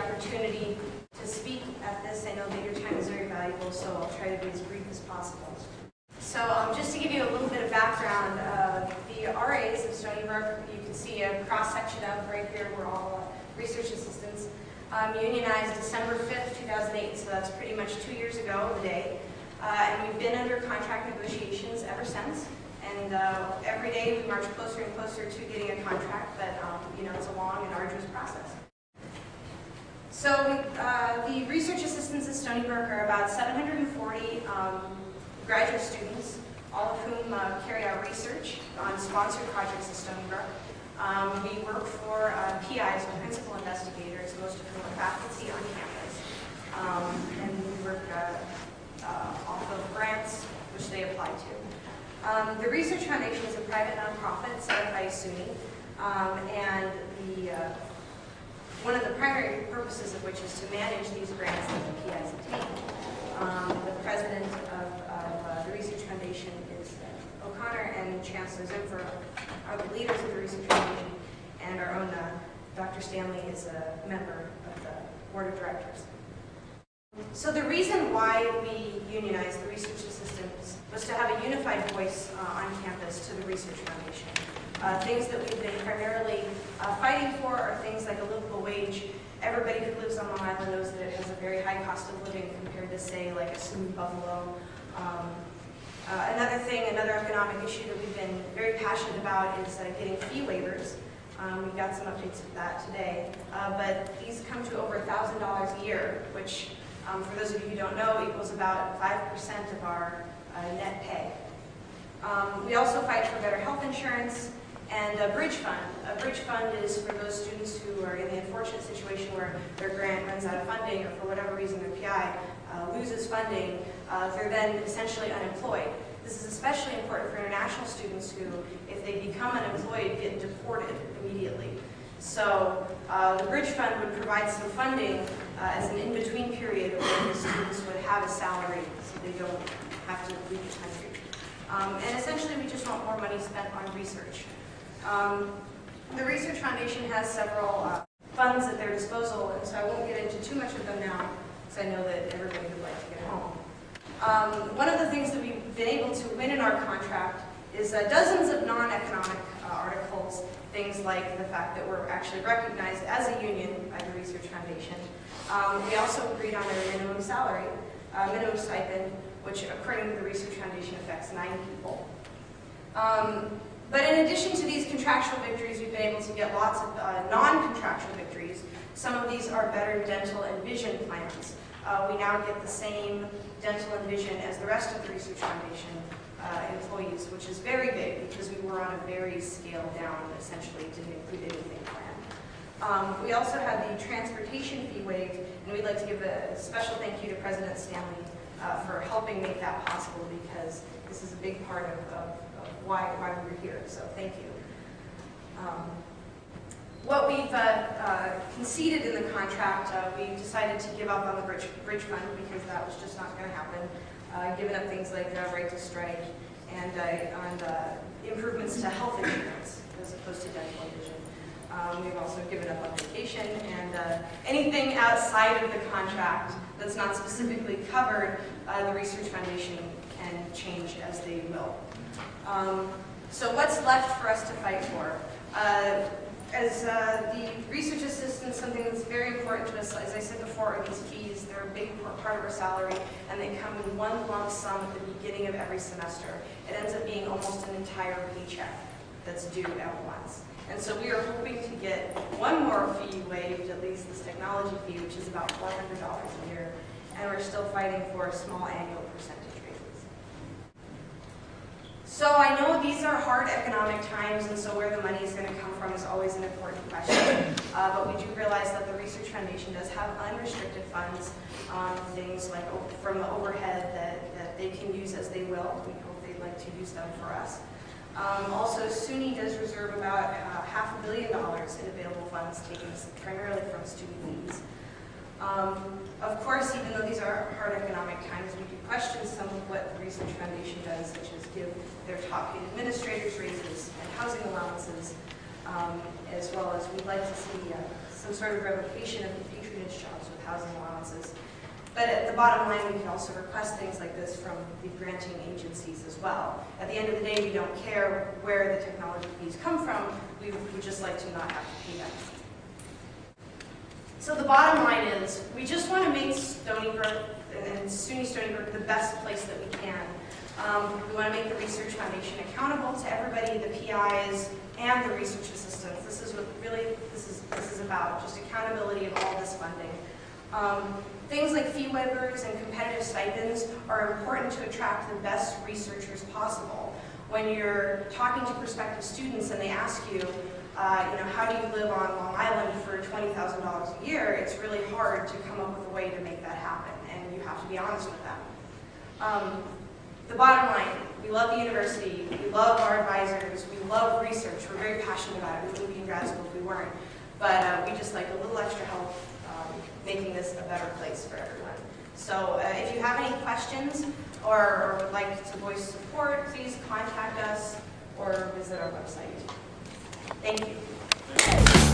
opportunity to speak at this. I know that your time is very valuable, so I'll try to be as brief as possible. So just to give you a little bit of background, the RAs of Stony Brook, you can see a cross-section of right here, we're all research assistants, unionized December 5th, 2008, so that's pretty much 2 years ago today. And we've been under contract negotiations ever since. And every day we march closer and closer to getting a contract, but you know, it's a long and arduous process. So the research assistants at Stony Brook are about 740 graduate students, all of whom carry out research on sponsored projects at Stony Brook. We work for PIs, or principal investigators, most of whom are faculty on campus. And we work off of grants, which they apply to. The Research Foundation is a private nonprofit set up by SUNY, and one of the primary purposes of which is to manage these grants that the PIs obtain. The president of the Research Foundation is O'Connor, and Chancellor Zimfer are the leaders of the Research Foundation, and our own Dr. Stanley is a member of the board of directors. So the reason why we unionized the research assistants was to have a unified voice on campus to the Research Foundation. Things that we've been primarily fighting for are things like a livable wage. Everybody who lives on Long Island knows that it has a very high cost of living compared to, say, like a SUNY Buffalo. Another economic issue that we've been very passionate about is getting fee waivers. We've got some updates of that today. But these come to over $1,000 a year, which, for those of you who don't know, equals about 5% of our net pay. We also fight for better health insurance and a bridge fund. A bridge fund is for those students who are in the unfortunate situation where their grant runs out of funding, or for whatever reason their PI loses funding. They're then essentially unemployed. This is especially important for international students who, if they become unemployed, get deported immediately. So the bridge fund would provide some funding as an in-between period where the students would have a salary so they don't have to leave the country. And essentially we just want more money spent on research. The Research Foundation has several funds at their disposal, and so I won't get into too much of them now, because I know that everybody would like to get home. One of the things that we've been able to win in our contract is dozens of non-economic articles, things like the fact that we're actually recognized as a union by the Research Foundation. We also agreed on a minimum salary, minimum stipend, which according to the Research Foundation affects 9 people. But in addition to these contractual victories, we've been able to get lots of non-contractual victories. Some of these are better dental and vision plans. We now get the same dental and vision as the rest of the Research Foundation employees, which is very big because we were on a very scaled down, essentially didn't include anything plan. We also had the transportation fee waived, and we'd like to give a special thank you to President Stanley for helping make that possible, because this is a big part of why we were here, so thank you. What we've conceded in the contract, we decided to give up on the bridge fund because that was just not going to happen. Giving up things like the right to strike and improvements to health insurance as opposed to dental and vision. We've also given up on vacation and anything outside of the contract that's not specifically covered, the Research Foundation can change as they will. So what's left for us to fight for? As the research assistants, something that's very important to us, as I said before, are these fees. They're a big part of our salary, and they come in one lump sum at the beginning of every semester. It ends up being almost an entire paycheck that's due at once. And so we are hoping to get one more fee waived, at least this technology fee, which is about $400 a year, and we're still fighting for small annual percentage raises. So I know these are hard economic times, and so where the money is going to come from is always an important question. But we do realize that the Research Foundation does have unrestricted funds, things like from the overhead that they can use as they will. We hope they'd like to use them for us. Also, SUNY does reserve about $500 million in available funds, taken primarily from student needs. Of course, even though these are hard economic times, we do question some of what the Research Foundation does, such as give their top paid administrators raises and housing allowances, as well as we'd like to see some sort of revocation of the patronage jobs with housing allowances. But at the bottom line, we can also request things like this from the granting agencies as well. At the end of the day, we don't care where the technology fees come from. We would just like to not have to pay them. So the bottom line is, we just want to make Stony Brook and SUNY Stony Brook the best place that we can. We want to make the Research Foundation accountable to everybody, the PIs, and the research assistants. This is what really this is about, just accountability of all this funding. Things like fee waivers and competitive stipends are important to attract the best researchers possible. When you're talking to prospective students and they ask you, how do you live on Long Island for $20,000 a year, it's really hard to come up with a way to make that happen, and you have to be honest with them. The bottom line, we love the university, we love our advisors, we love research, we're very passionate about it. We wouldn't be in grad school if we weren't. But we just like a little extra help making this a better place for everyone. So if you have any questions or would like to voice support, please contact us or visit our website. Thank you.